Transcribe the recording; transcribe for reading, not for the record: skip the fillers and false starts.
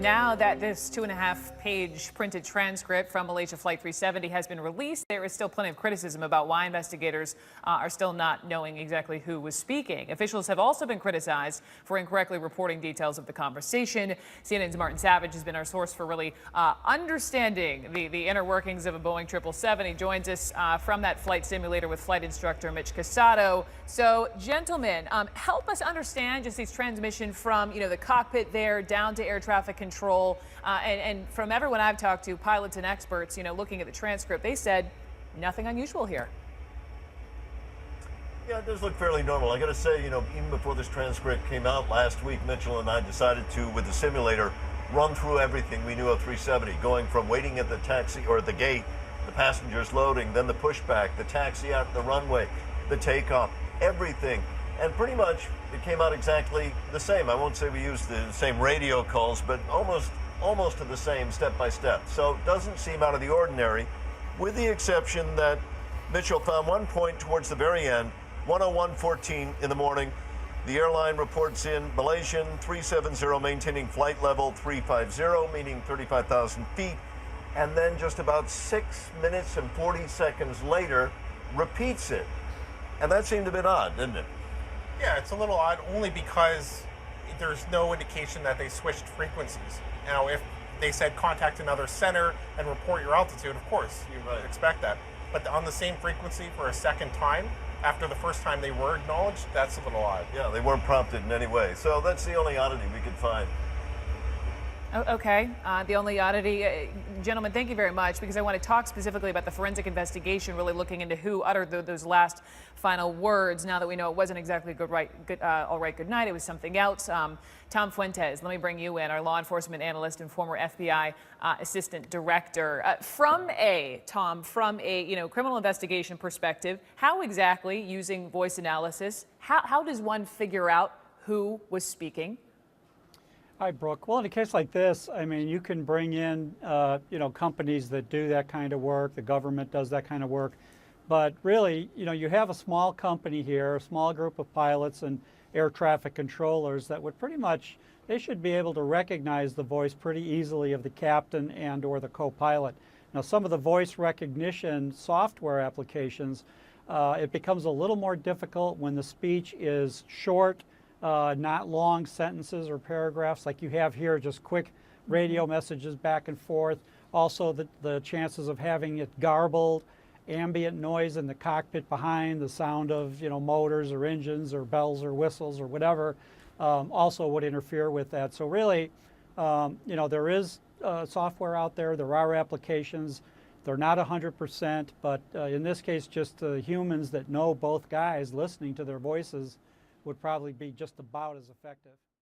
Now that this 2.5-page printed transcript from Malaysia Flight 370 has been released, there is still plenty of criticism about why investigators are still not knowing exactly who was speaking. Officials have also been criticized for incorrectly reporting details of the conversation. CNN's Martin Savage has been our source for really understanding the inner workings of a Boeing 777. He joins us from that flight simulator with flight instructor Mitch Casado. So, gentlemen, help us understand just these transmission from, the cockpit there down to air traffic control, and from everyone I've talked to, pilots and experts, looking at the transcript, they said nothing unusual here. Yeah, it does look fairly normal. I got to say, even before this transcript came out last week, Mitchell and I decided to, with the simulator, run through everything we knew of 370, going from waiting at the taxi or at the gate, the passengers loading, then the pushback, the taxi out the runway, the takeoff, everything. And pretty much it came out exactly the same. I won't say we used the same radio calls, but almost to the same step by step. So it doesn't seem out of the ordinary, with the exception that Mitchell found one point towards the very end, 1:01:14 in the morning. The airline reports in Malaysian 370 maintaining flight level 350, meaning 35,000 feet. And then just about 6 minutes and 40 seconds later, repeats it. And that seemed a bit odd, didn't it? Yeah, it's a little odd only because there's no indication that they switched frequencies. Now, if they said contact another center and report your altitude, of course, you would expect that. But on the same frequency for a second time, after the first time they were acknowledged, that's a little odd. Yeah, they weren't prompted in any way. So that's the only oddity we could find. Okay, the only oddity. Gentlemen, thank you very much, because I want to talk specifically about the forensic investigation, really looking into who uttered those last final words, now that we know it wasn't exactly all right, good night, it was something else. Tom Fuentes, let me bring you in, our law enforcement analyst and former FBI assistant director. From a criminal investigation perspective, how exactly, using voice analysis, how does one figure out who was speaking? Hi, Brooke. Well, in a case like this, I mean, you can bring in, companies that do that kind of work. The government does that kind of work. But really, you have a small company here, a small group of pilots and air traffic controllers that would pretty much, they should be able to recognize the voice pretty easily of the captain and or the co-pilot. Now, some of the voice recognition software applications, it becomes a little more difficult when the speech is short, not long sentences or paragraphs like you have here, just quick radio messages back and forth. Also, the chances of having it garbled, ambient noise in the cockpit behind, the sound of motors or engines or bells or whistles or whatever, also would interfere with that. So really, there is software out there. There are applications. They're not 100%, but in this case, just humans that know both guys listening to their voices would probably be just about as effective.